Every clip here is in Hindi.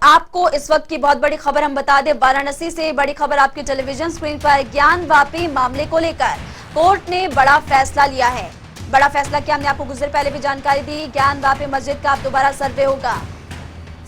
आपको इस वक्त की बहुत बड़ी खबर हम बता दें, वाराणसी से बड़ी खबर आपके टेलीविजन स्क्रीन पर। ज्ञानवापी मामले को लेकर कोर्ट ने बड़ा फैसला लिया है। बड़ा फैसला क्या, हमने आपको कुछ देर पहले भी जानकारी दी। ज्ञानवापी मस्जिद का अब दोबारा सर्वे होगा।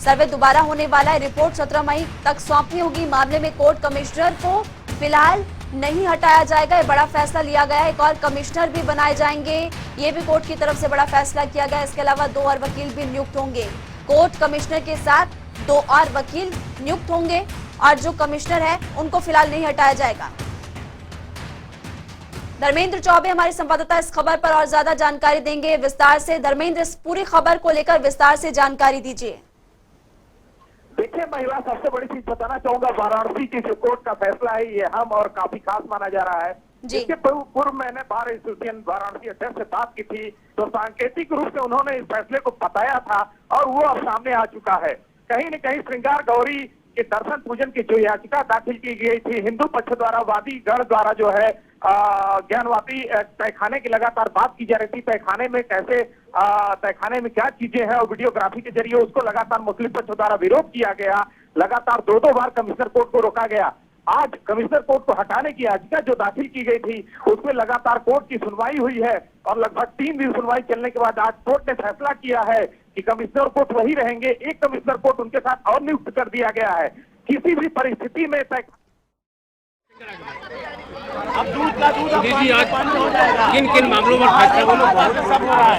सर्वे दोबारा होने वाला है। रिपोर्ट 17 मई तक सौंपनी होगी। मामले में कोर्ट कमिश्नर को फिलहाल नहीं हटाया जाएगा, ये बड़ा फैसला लिया गया है। एक और कमिश्नर भी बनाए जाएंगे, ये भी कोर्ट की तरफ से बड़ा फैसला किया गया है। इसके अलावा 2 और वकील भी नियुक्त होंगे। कोर्ट कमिश्नर के साथ 2 और वकील नियुक्त होंगे और जो कमिश्नर है उनको फिलहाल नहीं हटाया जाएगा। धर्मेंद्र चौबे हमारे संवाददाता इस खबर पर और ज्यादा जानकारी देंगे विस्तार से। धर्मेंद्र, इस पूरी खबर को लेकर विस्तार से जानकारी दीजिए। देखिए महिला, सबसे बड़ी चीज बताना चाहूंगा, वाराणसी की जो कोर्ट का फैसला है ये अहम और काफी खास माना जा रहा है। इसके पूर्व मैंने बार एसोसिएशन वाराणसी अध्यक्ष से बात की थी, तो सांकेतिक रूप से उन्होंने इस फैसले को बताया था और वो अब सामने आ चुका है। कहीं न कहीं श्रृंगार गौरी के दर्शन पूजन की जो याचिका दाखिल की गई थी हिंदू पक्ष द्वारा, वादी गण द्वारा जो है ज्ञानवापी तहखाने की लगातार बात की जा रही थी। तहखाने में कैसे तहखाने में क्या चीजें हैं और वीडियोग्राफी के जरिए उसको लगातार मुस्लिम पक्ष द्वारा विरोध किया गया। लगातार 2 बार कमिश्नर कोर्ट को रोका गया। आज कमिश्नर कोर्ट को हटाने की याचिका जो दाखिल की गई थी उसमें लगातार कोर्ट की सुनवाई हुई है और लगभग 3 दिन सुनवाई चलने के बाद आज कोर्ट ने फैसला किया है कि कमिश्नर कोर्ट वही रहेंगे। एक कमिश्नर कोर्ट उनके साथ और नियुक्त कर दिया गया है। किसी भी परिस्थिति में अब दूध का दूध किन किन मामलों पर फैसला सब हो रहा है?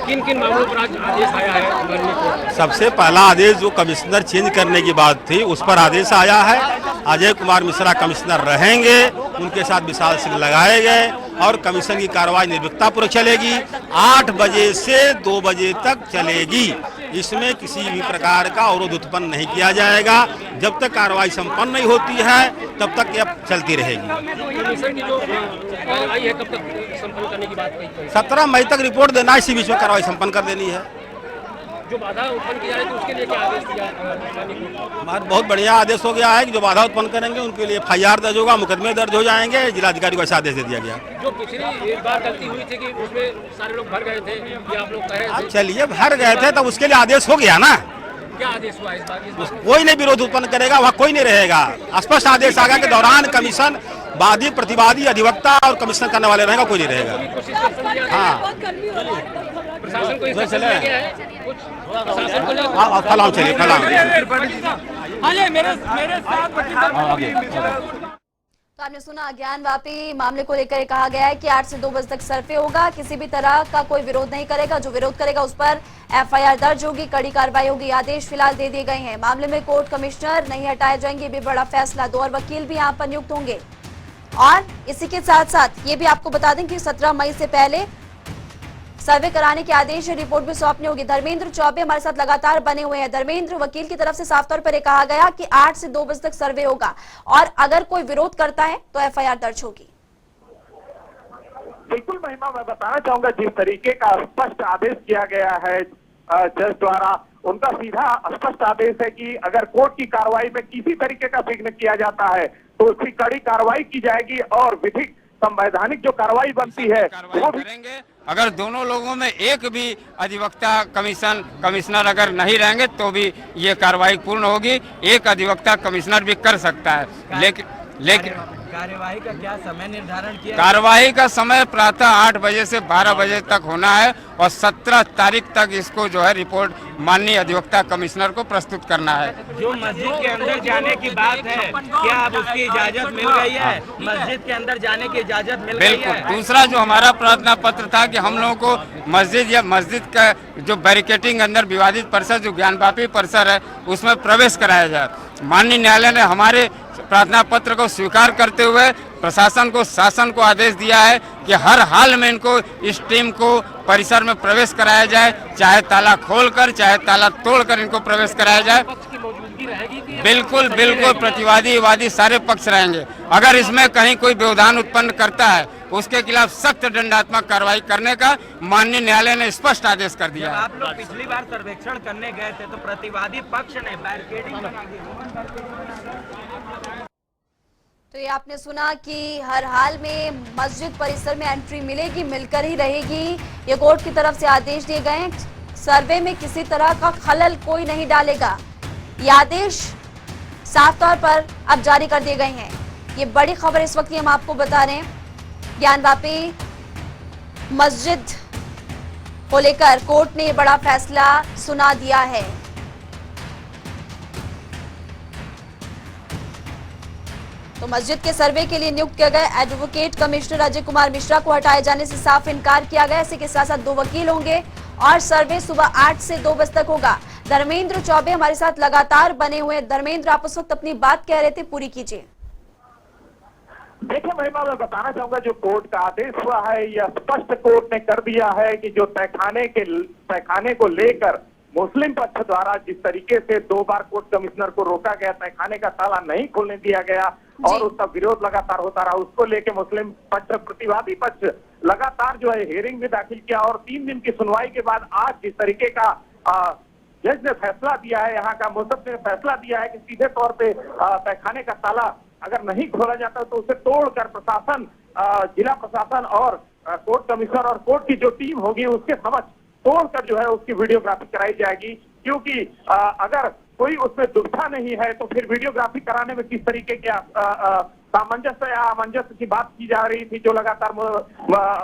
किन किन मामलों पर आज आदेश आया है? सबसे पहला आदेश जो कमिश्नर चेंज करने की बात थी उस पर आदेश आया है। अजय कुमार मिश्रा कमिश्नर रहेंगे, उनके साथ विशाल सिंह लगाए गए और कमीशन की कार्रवाई निर्भीकतापूर्वक चलेगी। 8 बजे से 2 बजे तक चलेगी। इसमें किसी भी प्रकार का अवरोध उत्पन्न नहीं किया जाएगा। जब तक कार्रवाई संपन्न नहीं होती है तब तक यह चलती रहेगी। कमीशन की जो आई है कब तक संपन्न करने की बात कही? 17 मई तक रिपोर्ट देना, इसी बीच में कार्रवाई संपन्न कर देनी है। जो बाधा उत्पन्न की जा रही थी उसके लिए क्या आदेश दिया? हमारा बहुत बढ़िया आदेश हो गया है कि जो बाधा उत्पन्न करेंगे उनके लिए FIR दर्ज होगा, मुकदमे दर्ज हो जाएंगे। जिलाधिकारी को ऐसा आदेश दे दिया गया। जो पिछली एक बार गलती हुई थी कि उसमें सारे लोग भर गए थे, ये आप लोग कह रहे थे। चलिए भर गए थे तब उसके लिए आदेश हो गया ना। क्या आदेश हुआ इस बार? कोई नहीं विरोध उत्पन्न करेगा, वहाँ कोई नहीं रहेगा। स्पष्ट आदेश आगा के दौरान कमीशन वादी, प्रतिवादी, अधिवक्ता और कमीशन करने वाले रहेगा, कोई नहीं रहेगा। हाँ प्रशासन को इसका चला गया है कुछ प्रशासन को फलाम चलिए फलाम। तो आपने सुना, ज्ञानवापी मामले को लेकर कहा गया है कि 8 से 2 बजे तक सर्वे होगा। किसी भी तरह का कोई विरोध नहीं करेगा। जो विरोध करेगा उस पर FIR दर्ज होगी, कड़ी कार्रवाई होगी। आदेश फिलहाल दे दिए गए हैं। मामले में कोर्ट कमिश्नर नहीं हटाए जाएंगे, भी बड़ा फैसला। 2 और वकील भी यहाँ पर नियुक्त होंगे। और इसी के साथ साथ ये भी आपको बता दें कि 17 मई से पहले सर्वे कराने के आदेश, रिपोर्ट भी सौंपनी होगी। धर्मेंद्र चौबे हमारे साथ लगातार बने हुए हैं। धर्मेंद्र, वकील की तरफ से साफ तौर पर कहा गया कि 8 से 2 बजे तक सर्वे होगा और अगर कोई विरोध करता है तो FIR दर्ज होगी। बिल्कुल महिमा, मैं बताना चाहूंगा जिस तरीके का स्पष्ट आदेश किया गया है जज द्वारा, उनका सीधा स्पष्ट आदेश है कि अगर कोर्ट की कार्रवाई में किसी तरीके का विघ्न किया जाता है तो उसकी कड़ी कार्रवाई की जाएगी और विधिक संवैधानिक जो कार्रवाई बनती है वो करेंगे। अगर दोनों लोगों में एक भी अधिवक्ता कमिश्नर अगर नहीं रहेंगे तो भी ये कार्रवाई पूर्ण होगी। एक अधिवक्ता कमिश्नर भी कर सकता है। लेकिन कार्यवाही का क्या समय निर्धारण किया? कार्यवाही का समय प्रातः 8 बजे से 12 बजे तक होना है और 17 तारीख तक इसको जो है रिपोर्ट माननीय अधिवक्ता कमिश्नर को प्रस्तुत करना है। जो मस्जिद के अंदर जाने की बात है, क्या अब उसकी इजाजत मिल गई है? मस्जिद के अंदर जाने की इजाजत मिल गई है? बिल्कुल। दूसरा जो हमारा प्रार्थना पत्र था कि हम लोगों को मस्जिद या मस्जिद का जो बैरिकेटिंग अंदर विवादित परिसर जो ज्ञानवापी परिसर है उसमें प्रवेश कराया जाए। माननीय न्यायालय ने हमारे प्रार्थना पत्र को स्वीकार करते हुए प्रशासन को, शासन को आदेश दिया है कि हर हाल में इनको इस टीम को परिसर में प्रवेश कराया जाए, चाहे ताला खोलकर चाहे ताला तोड़कर इनको प्रवेश कराया जाए। बिल्कुल बिल्कुल, प्रतिवादी वादी सारे पक्ष रहेंगे। अगर इसमें कहीं कोई व्यवधान उत्पन्न करता है उसके खिलाफ सख्त दंडात्मक कार्रवाई करने का माननीय न्यायालय ने स्पष्ट आदेश कर दिया। आप लोग पिछली बार सर्वेक्षण करने गए थे तो प्रतिवादी पक्ष ने बैरिकेडिंग बना दी। तो ये आपने सुना कि हर हाल में मस्जिद परिसर में एंट्री मिलेगी, मिलकर ही रहेगी। ये कोर्ट की तरफ से आदेश दिए गए हैं। सर्वे में किसी तरह का खलल कोई नहीं डालेगा। ये आदेश साफ तौर पर अब जारी कर दिए गए हैं। ये बड़ी खबर इस वक्त हम आपको बता रहे हैं। ज्ञानवापी मस्जिद को लेकर कोर्ट ने बड़ा फैसला सुना दिया है। तो मस्जिद के सर्वे के लिए नियुक्त किए गए एडवोकेट कमिश्नर अजय कुमार मिश्रा को हटाए जाने से साफ इनकार किया गया। इसी के साथ साथ 2 वकील होंगे और सर्वे सुबह 8 से 2 बजे तक होगा। धर्मेंद्र चौबे हमारे साथ लगातार बने हुए। धर्मेंद्र, आप उस वक्त अपनी बात कह रहे थे, पूरी कीजिए। देखिए महिमा, मैं बताना चाहूंगा जो कोर्ट का आदेश हुआ है यह स्पष्ट कोर्ट ने कर दिया है कि जो तहखाने को लेकर मुस्लिम पक्ष द्वारा जिस तरीके से 2 बार कोर्ट कमिश्नर को रोका गया, तहखाने का ताला नहीं खोलने दिया गया और उसका विरोध लगातार होता रहा, उसको लेके मुस्लिम पक्ष, प्रतिवादी पक्ष लगातार जो है हियरिंग भी दाखिल किया और 3 दिन की सुनवाई के बाद आज जिस तरीके का जज ने फैसला दिया है, यहाँ का मुसब ने फैसला दिया है कि सीधे तौर पे तहखाने का ताला अगर नहीं खोला जाता तो उसे तोड़कर प्रशासन, जिला प्रशासन और कोर्ट कमिश्नर और कोर्ट की जो टीम होगी उसके समक्ष तोड़कर जो है उसकी वीडियोग्राफी कराई जाएगी। क्योंकि अगर कोई उसमें दुविधा नहीं है तो फिर वीडियोग्राफी कराने में किस तरीके के सामंजस्य या अमंजस्य की बात की जा रही थी, जो लगातार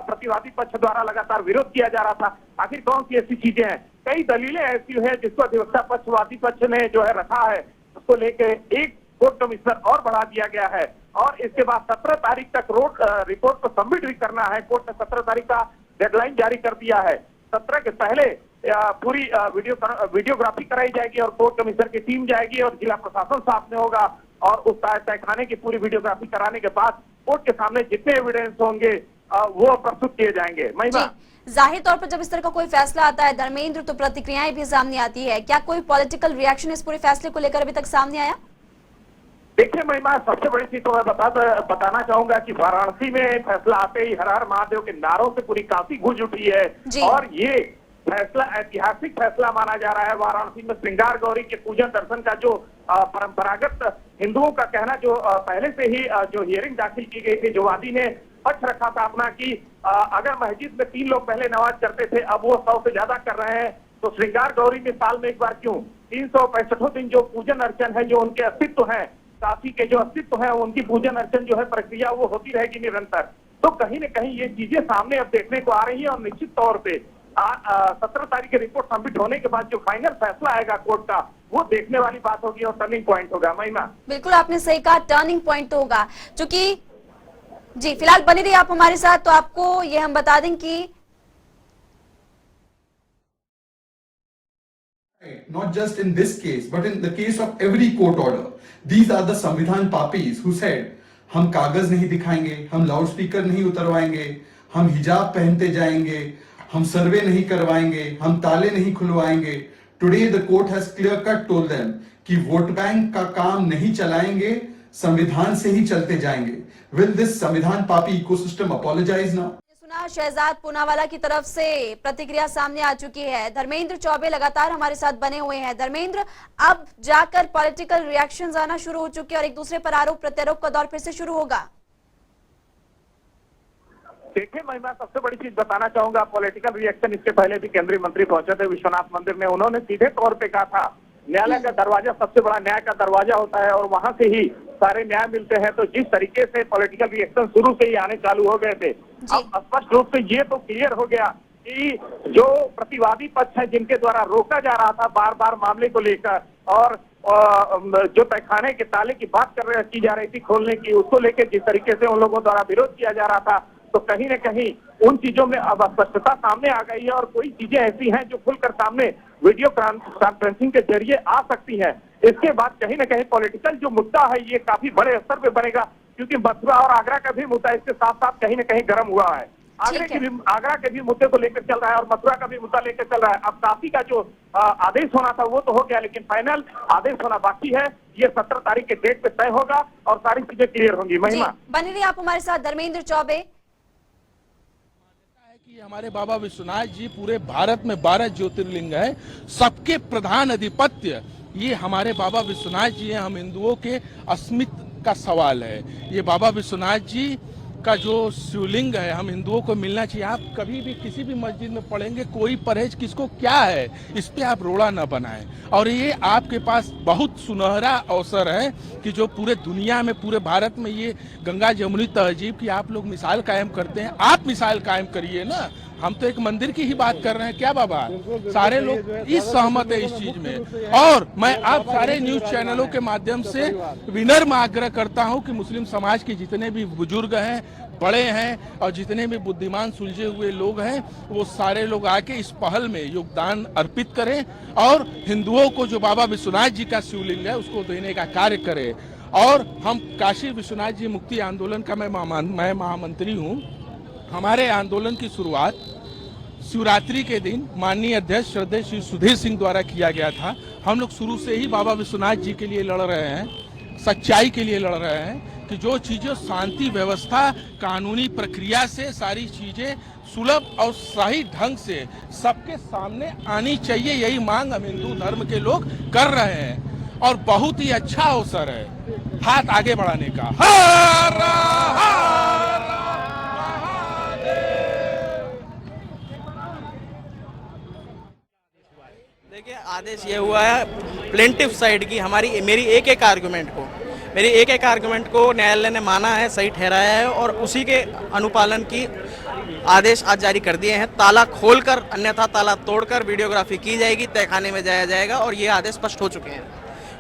प्रतिवादी पक्ष द्वारा लगातार विरोध किया जा रहा था। आखिर कौन सी ऐसी चीजें हैं, कई दलीलें ऐसी है जिसको अधिवक्ता पक्षवादी पक्ष ने जो है रखा है, उसको लेके एक कोर्ट कमिश्नर और बढ़ा दिया गया है और इसके बाद 17 तारीख तक रिपोर्ट को सबमिट भी करना है। कोर्ट ने 17 तारीख का डेडलाइन जारी कर दिया है। 17 के पहले पूरी वीडियोग्राफी कराई जाएगी और कोर्ट कमिश्नर की टीम जाएगी और जिला प्रशासन साथ में होगा और उस तहखाने की पूरी वीडियोग्राफी कराने के बाद कोर्ट के सामने जितने एविडेंस होंगे वो प्रस्तुत किए जाएंगे। महिमा, जाहिर तौर पर जब इस तरह का कोई फैसला आता है धर्मेंद्र, तो प्रतिक्रियाएं भी सामने आती है। क्या कोई पॉलिटिकल रिएक्शन इस पूरे फैसले को लेकर अभी तक सामने आया? देखिए महिमा, सबसे बड़ी चीज तो मैं बताना चाहूंगा कि वाराणसी में फैसला आते ही हर हर महादेव के नारों से पूरी काफी गूंज उठी है और ये फैसला ऐतिहासिक फैसला माना जा रहा है। वाराणसी में श्रृंगार गौरी के पूजन दर्शन का जो परंपरागत हिंदुओं का कहना, जो पहले से ही जो हियरिंग दाखिल की गई थी, जो वादी ने पक्ष रखा था अपना कि अगर मस्जिद में 3 लोग पहले नमाज करते थे, अब वो 100 से ज्यादा कर रहे हैं, तो श्रृंगार गौरी में साल में एक बार क्यों 365 दिन जो पूजन अर्चन है, जो उनके अस्तित्व है, काशी के जो अस्तित्व है, उनकी पूजन अर्चन जो है प्रक्रिया वो होती रहेगी निरंतर। तो कहीं न कहीं ये चीजें सामने अब देखने को आ रही है और निश्चित तौर पे 17 तारीख की रिपोर्ट सबमिट होने के बाद जो फाइनल फैसला आएगा कोर्ट का, वो देखने वाली बात होगी और टर्निंग पॉइंट होगा। महिमा, बिल्कुल आपने सही कहा, टर्निंग पॉइंट तो होगा। क्योंकि जी फिलहाल बनी रही आप हमारे साथ, तो आपको ये हम बता दें कि not just in this case, but in the case of every court order, these are the संविधान पापीज who said, हम कागज नहीं दिखाएंगे, हम लाउड स्पीकर नहीं उतरवाएंगे, हम हिजाब पहनते जाएंगे, हम सर्वे नहीं करवाएंगे, हम ताले नहीं खुलवाएंगे। Today the court has clear cut told them कि वोट बैंक का काम नहीं चलाएंगे, संविधान से ही चलते जाएंगे। Will this संविधान पापी इकोसिस्टम apologize now? सुना शहजाद पूनावाला की तरफ से प्रतिक्रिया सामने आ चुकी है। धर्मेंद्र चौबे लगातार हमारे साथ बने हुए हैं। धर्मेंद्र, अब जाकर पॉलिटिकल रिएक्शंस आना शुरू हो चुके हैं और एक दूसरे पर आरोप प्रत्यारोप का दौर फिर से शुरू होगा। देखिए महिमा, सबसे बड़ी चीज बताना चाहूंगा, पॉलिटिकल रिएक्शन इसके पहले भी केंद्रीय मंत्री पहुंचे थे विश्वनाथ मंदिर में, उन्होंने सीधे तौर पे कहा था न्यायालय का दरवाजा सबसे बड़ा न्याय का दरवाजा होता है और वहां से ही सारे न्याय मिलते हैं। तो जिस तरीके से पॉलिटिकल रिएक्शन शुरू से ही आने चालू हो गए थे, अब स्पष्ट रूप से ये तो क्लियर हो गया कि जो प्रतिवादी पक्ष है, जिनके द्वारा रोका जा रहा था बार बार मामले को लेकर और जो तहखाने के ताले की बात की जा रही थी खोलने की, उसको लेकर जिस तरीके से उन लोगों द्वारा विरोध किया जा रहा था, तो कहीं न कहीं उन चीजों में अब स्पष्टता सामने आ गई है और कोई चीजें ऐसी हैं जो खुलकर सामने वीडियो कॉन्फ्रेंसिंग के जरिए आ सकती हैं। इसके बाद कहीं न कहीं पॉलिटिकल जो मुद्दा है ये काफी बड़े स्तर पे बनेगा, क्योंकि मथुरा और आगरा का भी मुद्दा इसके साथ साथ कहीं न कहीं गर्म हुआ है। आगरा के भी मुद्दे को लेकर चल रहा है और मथुरा का भी मुद्दा लेकर चल रहा है। अब काफी का जो आदेश होना था वो तो हो गया, लेकिन फाइनल आदेश होना बाकी है। ये 17 तारीख के डेट पे तय होगा और सारी चीजें क्लियर होंगी। महिमा, बनी रही आप हमारे साथ। धर्मेंद्र चौबे, हमारे बाबा विश्वनाथ जी पूरे भारत में 12 ज्योतिर्लिंग है, सबके प्रधान अधिपत्य ये हमारे बाबा विश्वनाथ जी हैं। हम हिंदुओं के अस्मित्व का सवाल है। ये बाबा विश्वनाथ जी का जो शिवलिंग है हम हिंदुओं को मिलना चाहिए। आप कभी भी किसी भी मस्जिद में पढ़ेंगे कोई परहेज किसको क्या है, इस पे आप रोड़ा न बनाएं। और ये आपके पास बहुत सुनहरा अवसर है कि जो पूरे दुनिया में, पूरे भारत में ये गंगा जमुनी तहजीब की आप लोग मिसाल कायम करते हैं। आप मिसाल कायम करिए ना, हम तो एक मंदिर की ही बात कर रहे हैं क्या बाबा, सारे लोग इस सहमत है इस चीज में। और मैं आप सारे न्यूज चैनलों के माध्यम से विनम्र आग्रह करता हूं कि मुस्लिम समाज के जितने भी बुजुर्ग हैं, बड़े हैं और जितने भी बुद्धिमान सुलझे हुए लोग हैं, वो सारे लोग आके इस पहल में योगदान अर्पित करें और हिंदुओं को जो बाबा विश्वनाथ जी का शिवलिंग है उसको देने का कार्य करें। और हम काशी विश्वनाथ जी मुक्ति आंदोलन का मैं महामंत्री हूँ। हमारे आंदोलन की शुरुआत शिवरात्रि के दिन माननीय अध्यक्ष श्रद्धेय श्री सुधीर सिंह द्वारा किया गया था। हम लोग शुरू से ही बाबा विश्वनाथ जी के लिए लड़ रहे हैं, सच्चाई के लिए लड़ रहे हैं कि जो चीजें शांति व्यवस्था कानूनी प्रक्रिया से सारी चीजें सुलभ और सही ढंग से सबके सामने आनी चाहिए, यही मांग हम हिंदू धर्म के लोग कर रहे हैं। और बहुत ही अच्छा अवसर है हाथ आगे बढ़ाने का। हर हर देखिए, आदेश ये हुआ है प्लेंटिफ साइड की मेरी एक एक आर्गुमेंट को न्यायालय ने माना है, सही ठहराया है और उसी के अनुपालन की आदेश आज जारी कर दिए हैं। ताला खोलकर अन्यथा ताला तोड़कर वीडियोग्राफी की जाएगी, तहखाने में जाया जाएगा और ये आदेश स्पष्ट हो चुके हैं।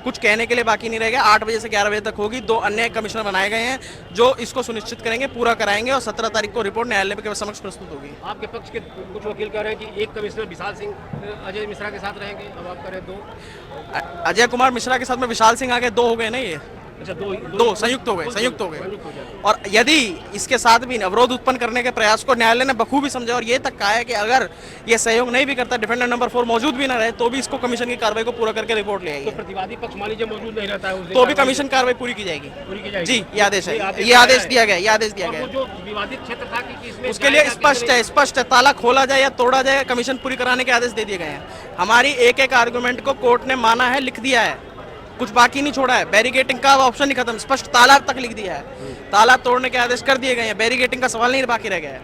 कुछ कहने के लिए बाकी नहीं रहेगा। 8 बजे से 11 बजे तक होगी। 2 अन्य कमिश्नर बनाए गए हैं जो इसको सुनिश्चित करेंगे, पूरा कराएंगे और 17 तारीख को रिपोर्ट न्यायालय के समक्ष प्रस्तुत होगी। आपके पक्ष के कुछ वकील कह रहे हैं कि एक कमिश्नर विशाल सिंह अजय मिश्रा के साथ रहेंगे, अब आप कह रहे हैं 2। अजय कुमार मिश्रा के साथ में विशाल सिंह आगे 2 हो गए ना, ये अच्छा दो संयुक्त हो गए। और यदि इसके साथ भी अवरोध उत्पन्न करने के प्रयास को न्यायालय ने बखूबी समझा और ये तक कहा है कि अगर ये सहयोग नहीं भी करता, डिफेंडर नंबर 4 मौजूद भी न रहे तो भी इसको कमीशन की कार्रवाई को पूरा करके रिपोर्ट ले आएगी। तो प्रतिवादी पक्ष मान लीजिए मौजूद नहीं रहता है तो भी कमीशन कार्रवाई पूरी की जाएगी। जी, ये आदेश है, ये आदेश दिया गया। जो विवादित क्षेत्र था कि इसमें उसके लिए स्पष्ट है ताला खोला जाए या तोड़ा जाए, कमीशन पूरी कराने के आदेश दे दिए गए हैं। हमारी एक एक आर्गुमेंट को कोर्ट ने माना है, लिख दिया है, कुछ बाकी नहीं छोड़ा है। बैरिकेटिंग का ऑप्शन नहीं खत्म, स्पष्ट ताला तक लिख दिया है। ताला तोड़ने के आदेश कर दिए गए हैं, बैरिकेटिंग का सवाल नहीं बाकी रह गया है।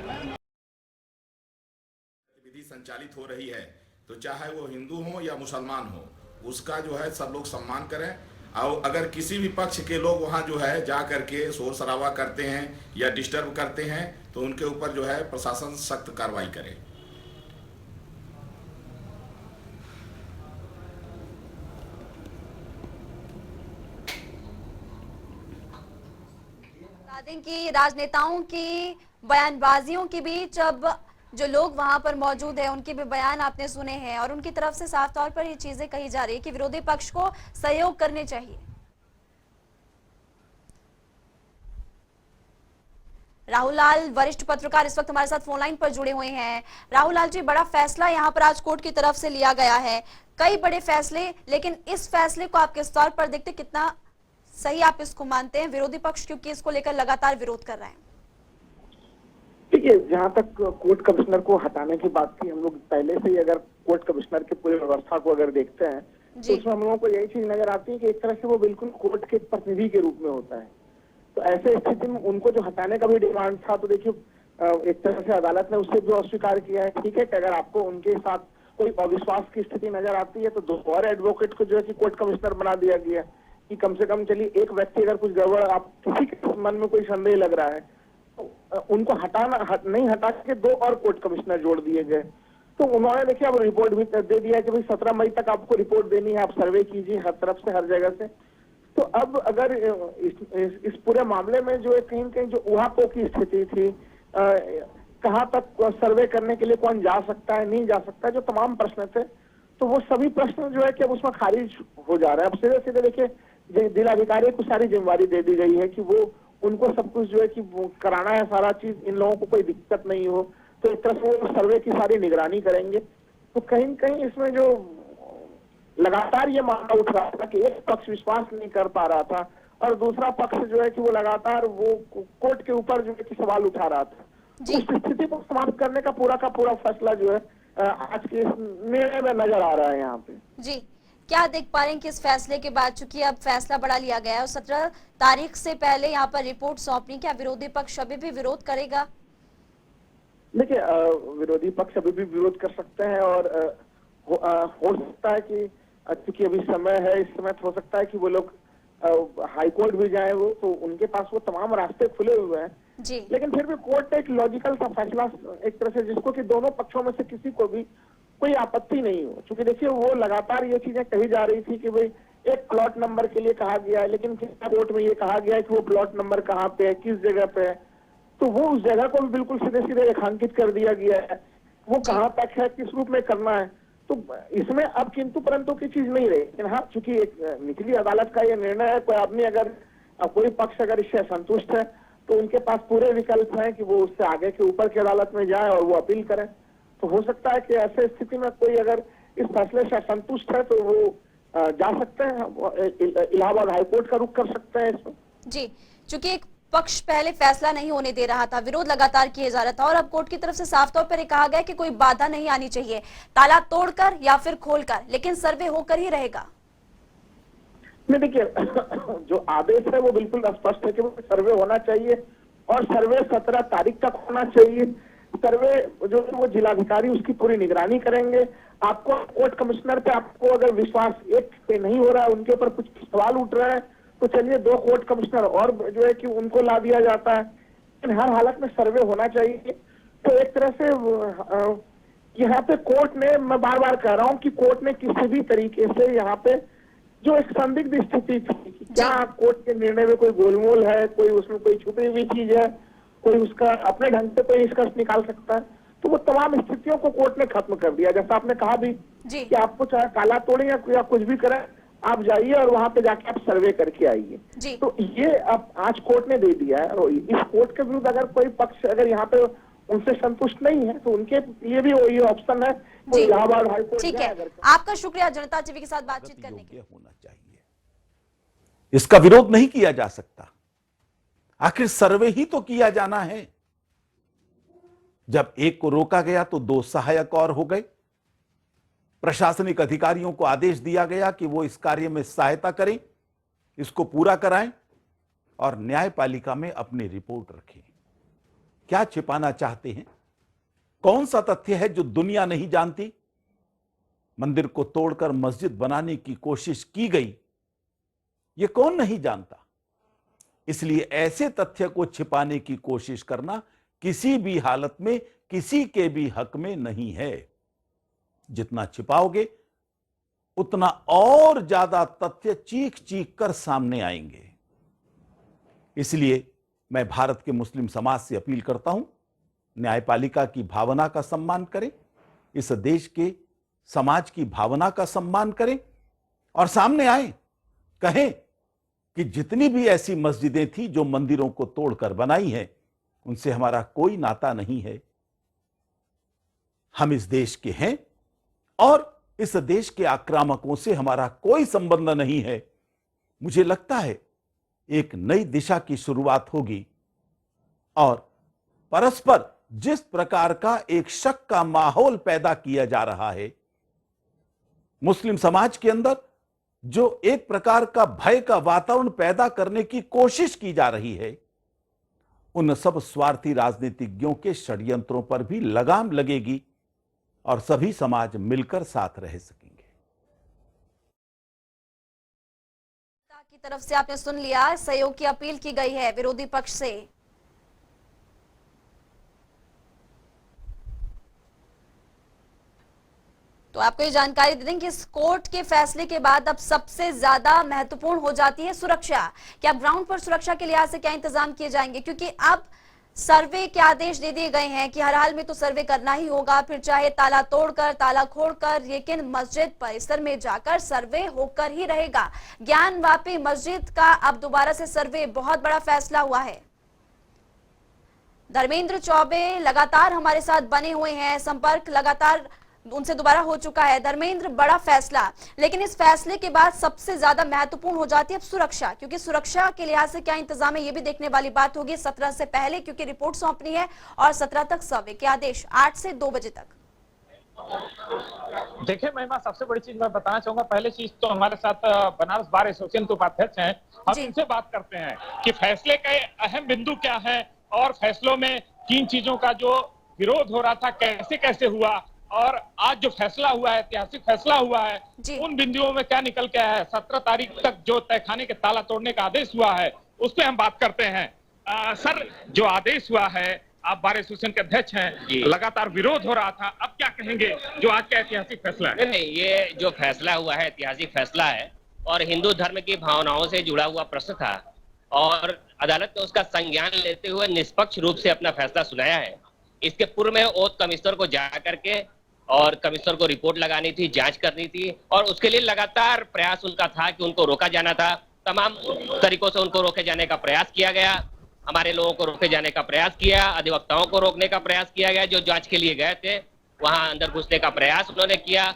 विधि संचालित हो रही है तो चाहे वो हिंदू हो या मुसलमान हो, उसका जो है सब लोग सम्मान करें। और अगर किसी भी पक्ष के लोग वहाँ जो है जा करके शोर शराबा करते हैं या डिस्टर्ब करते हैं तो उनके ऊपर जो है प्रशासन सख्त कार्रवाई करे। कि राजनेताओं की बयानबाजियों के बीच अब जो लोग वहां पर मौजूद हैं उनके भी बयान आपने सुने हैं और उनकी तरफ से साफ तौर पर ये चीजें कही जा रही है कि विरोधी पक्ष को सहयोग करने चाहिए। राहुल लाल वरिष्ठ पत्रकार इस वक्त हमारे साथ फोन लाइन पर जुड़े हुए हैं। राहुल लाल जी, बड़ा फैसला यहाँ पर आज कोर्ट की तरफ से लिया गया है, कई बड़े फैसले, लेकिन इस फैसले को आप किस तौर पर देखते, कितना सही आप इसको मानते हैं? विरोधी पक्ष क्योंकि इसको लेकर लगातार विरोध कर रहे हैं। देखिए, जहाँ तक कोर्ट कमिश्नर को हटाने की बात थी, हम लोग पहले से ही अगर कोर्ट कमिश्नर की पूरी व्यवस्था को अगर देखते हैं तो उसमें हम लोगों को यही चीज नजर आती है कि एक तरह से वो बिल्कुल कोर्ट के प्रतिनिधि के रूप में होता है। तो ऐसे स्थिति में उनको जो हटाने का भी डिमांड था, तो देखिए एक तरह से अदालत ने उससे जो अस्वीकार किया है। ठीक है कि अगर आपको उनके साथ कोई अविश्वास की स्थिति नजर आती है तो 2 और एडवोकेट को जो है कि कोर्ट कमिश्नर बना दिया गया कि कम से कम चलिए एक व्यक्ति अगर कुछ गड़बड़, आप किसी के मन में कोई संदेह लग रहा है तो उनको नहीं हटा के 2 और कोर्ट कमिश्नर जोड़ दिए गए। तो उन्होंने देखिए अब रिपोर्ट भी दे दिया कि भाई 17 मई तक आपको रिपोर्ट देनी है, आप सर्वे कीजिए हर तरफ से, हर जगह से। तो अब अगर इस पूरे मामले में जो कहीं कहीं जो उहापोह की स्थिति थी, कहाँ तक सर्वे करने के लिए कौन जा सकता है, नहीं जा सकता, जो तमाम प्रश्न थे, तो वो सभी प्रश्न जो है कि अब उसमें खारिज हो जा रहा है। अब सीधे सीधे देखिए जिलाधिकारी को सारी जिम्मेवारी दे दी गई है कि वो उनको सब कुछ जो है कि कराना है, सारा चीज, इन लोगों को कोई दिक्कत नहीं हो। तो एक तरह से वो सर्वे की सारी निगरानी करेंगे। तो कहीं कहीं इसमें जो लगातार ये मामला उठ रहा था कि एक पक्ष विश्वास नहीं कर पा रहा था और दूसरा पक्ष जो है कि वो लगातार वो कोर्ट के ऊपर जो है कि सवाल उठा रहा था, उस स्थिति को समाप्त करने का पूरा फैसला जो है आज के इस निर्णय में नजर आ रहा है यहाँ पे। जी, क्या देख पा रहे हैं कि इस फैसले के बाद, चूंकि अब फैसला बड़ा लिया गया है और 17 तारीख से पहले यहाँ पर रिपोर्ट सौंपनी, क्या विरोधी पक्ष अभी भी विरोध करेगा? देखिए, विरोधी पक्ष अभी भी विरोध कर सकते हैं और हो सकता है कि क्योंकि अभी समय है, इस समय हो सकता है कि वो लोग हाई कोर्ट भी जाए, वो तो उनके पास वो तमाम रास्ते खुले हुए हैं जी। लेकिन फिर भी कोर्ट ने एक लॉजिकल सा फैसला एक तरह से, जिसको कि दोनों पक्षों में से किसी को भी कोई आपत्ति नहीं हो, क्योंकि देखिए वो लगातार ये चीजें कही जा रही थी कि भाई एक प्लॉट नंबर के लिए कहा गया है, लेकिन कोर्ट में ये कहा गया है कि वो प्लॉट नंबर कहाँ पे है, किस जगह पे है, तो वो उस जगह को भी बिल्कुल सीधे सीधे रेखांकित कर दिया गया है, वो कहाँ तक है, किस रूप में करना है। तो इसमें अब किंतु परंतु की चीज नहीं रही। लेकिन हाँ, चूंकि एक निचली अदालत का ये निर्णय है, कोई आदमी अगर कोई पक्ष अगर इससे असंतुष्ट है तो उनके पास पूरे विकल्प हैं कि वो उससे आगे के ऊपर की अदालत में जाए और वो अपील करें। तो हो सकता है कि ऐसे स्थिति में कोई अगर इस फैसले से असंतुष्ट है तो वो जा सकते हैं, इलाहाबाद हाईकोर्ट का रुख कर सकते हैं इसमें। जी, चूंकि एक पक्ष पहले फैसला नहीं होने दे रहा था, विरोध लगातार किए जा रहा था और अब कोर्ट की तरफ से साफ तौर पर कहा गया कि कोई बाधा नहीं आनी चाहिए, ताला तोड़कर या फिर खोलकर, लेकिन सर्वे होकर ही रहेगा। नहीं, देखिए जो आदेश है वो बिल्कुल स्पष्ट है कि वो सर्वे होना चाहिए और सर्वे 17 तारीख तक होना चाहिए। सर्वे जो वो जिलाधिकारी उसकी पूरी निगरानी करेंगे। आपको कोर्ट कमिश्नर पे आपको अगर विश्वास एक पे नहीं हो रहा है, उनके ऊपर कुछ सवाल उठ रहे हैं, तो चलिए 2 कोर्ट कमिश्नर और जो है कि उनको ला दिया जाता है, लेकिन हर हालत में सर्वे होना चाहिए। तो एक तरह से यहाँ पे कोर्ट ने, मैं बार बार कह रहा हूँ कि कोर्ट ने किसी भी तरीके से यहाँ पे जो एक संदिग्ध स्थिति थी कि क्या कोर्ट के निर्णय में कोई गोलमोल है, कोई उसमें कोई छुपी हुई चीज है, कोई उसका अपने ढंग से कोई निष्कर्ष निकाल सकता है, तो वो तमाम स्थितियों को कोर्ट ने खत्म कर दिया। जैसा आपने कहा भी कि आपको चाहे ताला तोड़े या कुछ भी करें, आप जाइए और वहां पे जाके आप सर्वे करके आइए। तो ये अब आज कोर्ट ने दे दिया है और इस कोर्ट के विरुद्ध अगर कोई पक्ष अगर यहाँ पे उनसे संतुष्ट नहीं है तो उनके लिए भी वही ऑप्शन है, वो इलाहाबाद हाईकोर्ट। ठीक है, आपका शुक्रिया जनता टीवी के साथ बातचीत करने के लिए। होना चाहिए, इसका विरोध नहीं किया जा सकता। आखिर सर्वे ही तो किया जाना है। जब एक को रोका गया तो 2 सहायक और हो गए। प्रशासनिक अधिकारियों को आदेश दिया गया कि वो इस कार्य में सहायता करें, इसको पूरा कराएं और न्यायपालिका में अपनी रिपोर्ट रखें। क्या छिपाना चाहते हैं? कौन सा तथ्य है जो दुनिया नहीं जानती? मंदिर को तोड़कर मस्जिद बनाने की कोशिश की गई, यह कौन नहीं जानता? इसलिए ऐसे तथ्य को छिपाने की कोशिश करना किसी भी हालत में किसी के भी हक में नहीं है। जितना छिपाओगे उतना और ज्यादा तथ्य चीख चीख कर सामने आएंगे। इसलिए मैं भारत के मुस्लिम समाज से अपील करता हूं, न्यायपालिका की भावना का सम्मान करें, इस देश के समाज की भावना का सम्मान करें और सामने आए, कहें कि जितनी भी ऐसी मस्जिदें थी जो मंदिरों को तोड़कर बनाई हैं, उनसे हमारा कोई नाता नहीं है। हम इस देश के हैं और इस देश के आक्रामकों से हमारा कोई संबंध नहीं है। मुझे लगता है एक नई दिशा की शुरुआत होगी और परस्पर जिस प्रकार का एक शक का माहौल पैदा किया जा रहा है मुस्लिम समाज के अंदर, जो एक प्रकार का भय का वातावरण पैदा करने की कोशिश की जा रही है, उन सब स्वार्थी राजनीतिज्ञों के षड्यंत्रों पर भी लगाम लगेगी और सभी समाज मिलकर साथ रह सकेंगे। की तरफ से आपने सुन लिया, सहयोग की अपील की गई है विरोधी पक्ष से। तो आपको ये जानकारी दे दें कि इस कोर्ट के फैसले के बाद अब सबसे ज्यादा महत्वपूर्ण हो जाती है सुरक्षा। कि अब ग्राउंड पर सुरक्षा के लिहाज से क्या इंतजाम किए जाएंगे, क्योंकि अब सर्वे के आदेश दे दिए गए हैं कि हर हाल में तो सर्वे करना ही होगा, फिर चाहे ताला तोड़कर ताला खोलकर, लेकिन मस्जिद परिसर में जाकर सर्वे होकर ही रहेगा। ज्ञानवापी मस्जिद का अब दोबारा से सर्वे, बहुत बड़ा फैसला हुआ है। धर्मेंद्र चौबे लगातार हमारे साथ बने हुए हैं, संपर्क लगातार उनसे दोबारा हो चुका है। धर्मेंद्र, बड़ा फैसला, लेकिन इस फैसले के बाद सबसे ज्यादा महत्वपूर्ण हो जाती है अब सुरक्षा, क्योंकि सुरक्षा के लिहाज से क्या इंतजाम है ये भी देखने वाली बात होगी 17 से पहले, क्योंकि रिपोर्ट सौंपनी है और 17 तक सर्वे के आदेश 8 से 2 बजे तक। देखिए महिमा, सबसे बड़ी चीज मैं बताना चाहूंगा, पहले चीज तो हमारे साथ बनारस बार एसोसिएशन के उपाध्यक्ष हैं, हम उनसे बात करते हैं कि फैसले के अहम बिंदु क्या है और फैसलों में किन चीजों का जो विरोध हो रहा था कैसे कैसे हुआ, और आज जो फैसला हुआ है, ऐतिहासिक फैसला हुआ है, उन बिंदुओं में क्या निकल के आया है। 17 तारीख तक जो तहखाने के ताला तोड़ने का आदेश हुआ है उस पर हम बात करते हैं। सर, जो आदेश हुआ है, आप बार एसोसिएशन के अध्यक्ष हैं, लगातार विरोध हो रहा था, अब क्या कहेंगे जो आज का ऐतिहासिक फैसला है? नहीं, ये जो फैसला हुआ है ऐतिहासिक फैसला है और हिंदू धर्म की भावनाओं से जुड़ा हुआ प्रश्न था और अदालत ने उसका संज्ञान लेते हुए निष्पक्ष रूप से अपना फैसला सुनाया है। इसके पूर्व में ओथ कमिश्नर को जा करके और कमिश्नर को रिपोर्ट लगानी थी, जांच करनी थी और उसके लिए लगातार प्रयास उनका था कि उनको रोका जाना था। तमाम तरीकों से उनको रोके जाने का प्रयास किया गया, हमारे लोगों को रोके जाने का प्रयास किया, अधिवक्ताओं को रोकने का प्रयास किया गया, जो जांच के लिए गए थे वहां अंदर घुसने का प्रयास उन्होंने किया,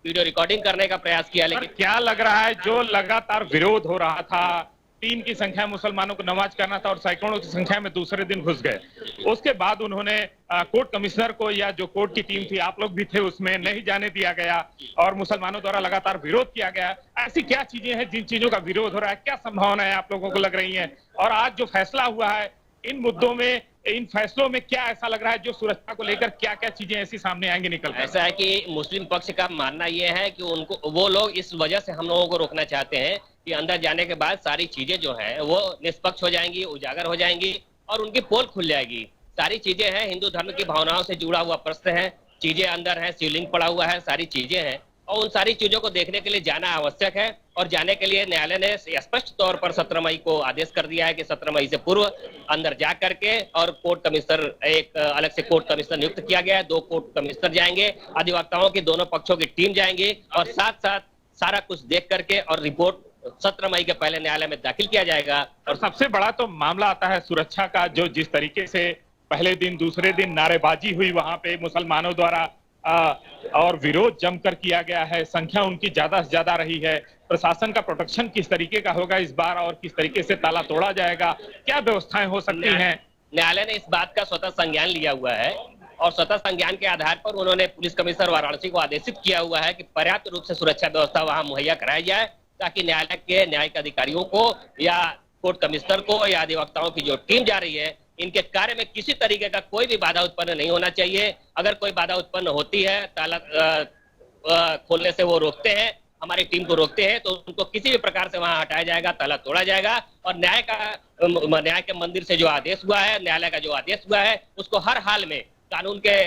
वीडियो रिकॉर्डिंग करने का प्रयास किया। लेकिन क्या लग रहा है, जो लगातार विरोध हो रहा था, 3 की संख्या मुसलमानों को नमाज करना था और सैकड़ों की संख्या में दूसरे दिन घुस गए, उसके बाद उन्होंने कोर्ट कमिश्नर को, या जो कोर्ट की टीम थी, आप लोग भी थे उसमें, नहीं जाने दिया गया और मुसलमानों द्वारा लगातार विरोध किया गया। ऐसी क्या चीजें हैं जिन चीजों का विरोध हो रहा है, क्या संभावनाएं आप लोगों को लग रही है? और आज जो फैसला हुआ है, इन मुद्दों में, इन फैसलों में क्या ऐसा लग रहा है जो सुरक्षा को लेकर क्या क्या चीजें ऐसी सामने आएंगी निकल? ऐसा है कि मुस्लिम पक्ष का मानना यह है कि उनको, वो लोग इस वजह से हम लोगों को रोकना चाहते हैं कि अंदर जाने के बाद सारी चीजें जो है वो निष्पक्ष हो जाएंगी, उजागर हो जाएंगी और उनकी पोल खुल जाएगी। सारी चीजें हैं, हिंदू धर्म की भावनाओं से जुड़ा हुआ प्रश्न है, चीजें अंदर है, शिवलिंग पड़ा हुआ है, सारी चीजें हैं और उन सारी चीजों को देखने के लिए जाना आवश्यक है। और जाने के लिए न्यायालय ने स्पष्ट तौर पर 17 मई को आदेश कर दिया है कि 17 मई से पूर्व अंदर जा करके, और कोर्ट कमिश्नर, एक अलग से कोर्ट कमिश्नर नियुक्त किया गया है, 2 कोर्ट कमिश्नर जाएंगे, अधिवक्ताओं की दोनों पक्षों की टीम जाएंगी और साथ साथ सारा कुछ देख करके और रिपोर्ट 17 मई के पहले न्यायालय में दाखिल किया जाएगा। और सबसे बड़ा तो मामला आता है सुरक्षा का, जो जिस तरीके से पहले दिन दूसरे दिन नारेबाजी हुई वहां पे मुसलमानों द्वारा और विरोध जमकर किया गया है, संख्या उनकी ज्यादा से ज्यादा रही है। प्रशासन का प्रोटेक्शन किस तरीके का होगा इस बार और किस तरीके से ताला तोड़ा जाएगा, क्या व्यवस्थाएं हो सकती हैं? न्यायालय ने इस बात का स्वतः संज्ञान लिया हुआ है और स्वतः संज्ञान के आधार पर उन्होंने पुलिस कमिश्नर वाराणसी को आदेशित किया हुआ है कि पर्याप्त रूप से सुरक्षा व्यवस्था वहां मुहैया कराई जाए, ताकि न्यायालय के न्यायिक अधिकारियों को या कोर्ट कमिश्नर को या अधिवक्ताओं की जो टीम जा रही है, इनके कार्य में किसी तरीके का कोई भी बाधा उत्पन्न नहीं होना चाहिए। अगर कोई बाधा उत्पन्न होती है, ताला खोलने से वो रोकते हैं, हमारी टीम को रोकते हैं, तो उनको किसी भी प्रकार से वहां हटाया जाएगा, ताला तोड़ा जाएगा और न्याय के मंदिर से जो आदेश हुआ है, न्यायालय का जो आदेश हुआ है, उसको हर हाल में कानून के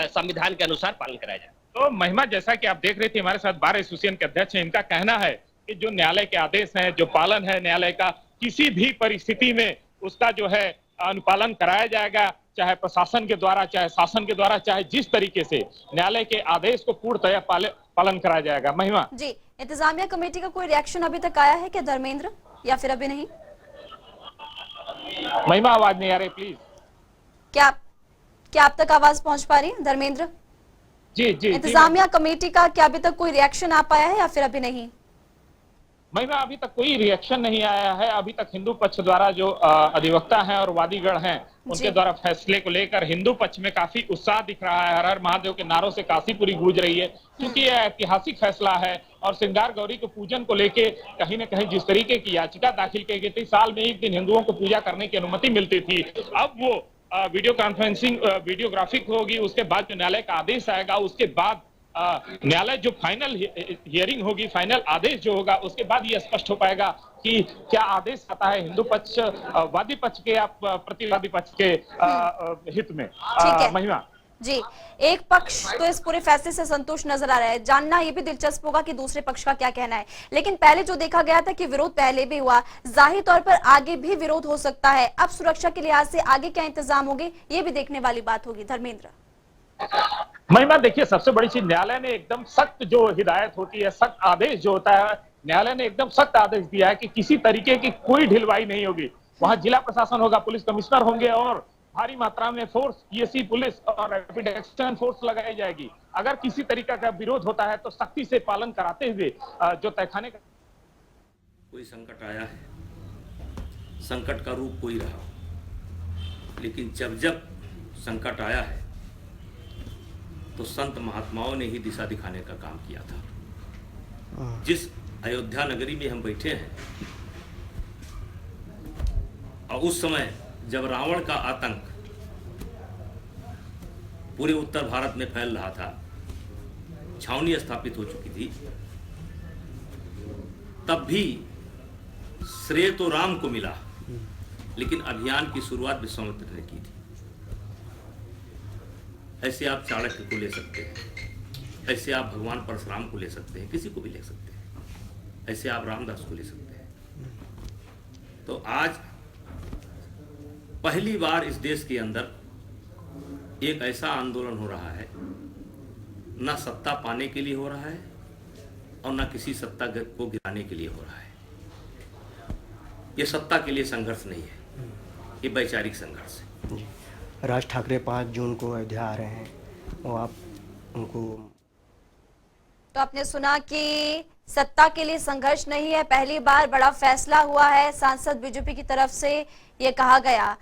संविधान के अनुसार पालन कराया जाए। तो महिमा, जैसा कि आप देख रहे थे, हमारे साथ बार एसोसिएशन के अध्यक्ष हैं, इनका कहना है कि जो न्यायालय के आदेश हैं, जो पालन है न्यायालय का, किसी भी परिस्थिति में उसका जो है अनुपालन कराया जाएगा, चाहे प्रशासन के द्वारा, चाहे शासन के द्वारा, चाहे जिस तरीके से न्यायालय के आदेश को पूर्णतया पालन कराया जाएगा। महिमा जी, इंतजामिया कमेटी का कोई रिएक्शन अभी तक आया है क्या धर्मेंद्र, या फिर अभी नहीं? महिमा, आवाज नहीं आ रही, प्लीज। क्या आप तक आवाज पहुंच पा रही है धर्मेंद्र? जी जी, इंतजामिया कमेटी का क्या अभी तक कोई रिएक्शन आ पाया है या फिर अभी नहीं? महिमा, अभी तक कोई रिएक्शन नहीं आया है। अभी तक हिंदू पक्ष द्वारा जो अधिवक्ता हैं और वादीगण हैं, उनके द्वारा फैसले को लेकर हिंदू पक्ष में काफी उत्साह दिख रहा है। हर हर महादेव के नारों से काशीपुरी गूंज रही है, क्योंकि यह ऐतिहासिक फैसला है और श्रृंगार गौरी के पूजन को लेके कहीं न कहीं जिस तरीके की याचिका दाखिल की गई थी, साल में एक दिन हिंदुओं को पूजा करने की अनुमति मिलती थी, अब वो वीडियो कॉन्फ्रेंसिंग, वीडियोग्राफिक होगी, उसके बाद जो न्यायालय का आदेश आएगा, उसके बाद न्यायालय जो फाइनल हियरिंग होगी, फाइनल आदेश जो होगा, उसके बाद ये स्पष्ट हो पाएगा कि क्या आदेश आता है हिंदू पक्ष, वादी पक्ष के या प्रतिवादी पक्ष के हित में। महिमा जी, एक पक्ष तो इस पूरे फैसले से संतुष्ट नजर आ रहा है, जानना ये भी दिलचस्प होगा कि दूसरे पक्ष का क्या कहना है। लेकिन पहले जो देखा गया था कि विरोध पहले भी हुआ, जाहिर तौर पर आगे भी विरोध हो सकता है। अब सुरक्षा के लिहाज से आगे क्या इंतजाम होंगे, ये भी देखने वाली बात होगी। धर्मेंद्र। महिमा, देखिए, सबसे बड़ी चीज, न्यायालय ने एकदम सख्त जो हिदायत होती है, सख्त आदेश जो होता है, न्यायालय ने एकदम सख्त आदेश दिया है कि किसी तरीके की कोई ढिलवाई नहीं होगी। वहां जिला प्रशासन होगा, पुलिस कमिश्नर होंगे और भारी मात्रा में फोर्स, पीएससी पुलिस और रैपिड एक्शन फोर्स लगाई जाएगी। अगर किसी तरीके का विरोध होता है तो सख्ती से पालन कराते हुए जो तहखाने का कोई संकट आया है, संकट का रूप कोई रहा, लेकिन जब जब संकट आया है तो संत महात्माओं ने ही दिशा दिखाने का काम किया था। जिस अयोध्या नगरी में हम बैठे हैं और उस समय जब रावण का आतंक पूरे उत्तर भारत में फैल रहा था, छावनी स्थापित हो चुकी थी, तब भी श्रेय तो राम को मिला, लेकिन अभियान की शुरुआत विश्वामित्र ने की थी। ऐसे आप चाणक्य को ले सकते हैं, ऐसे आप भगवान परशुराम को ले सकते हैं, किसी को भी ले सकते हैं, ऐसे आप रामदास को ले सकते हैं। तो आज पहली बार इस देश के अंदर एक ऐसा आंदोलन हो रहा है, ना सत्ता पाने के लिए हो रहा है और ना किसी सत्ता को गिराने के लिए हो रहा है। ये सत्ता के लिए संघर्ष नहीं है, ये वैचारिक संघर्ष है। राज ठाकरे 5 जून को अयोध्या आ रहे हैं और आप उनको, तो आपने सुना कि सत्ता के लिए संघर्ष नहीं है, पहली बार बड़ा फैसला हुआ है, सांसद बीजेपी की तरफ से ये कहा गया।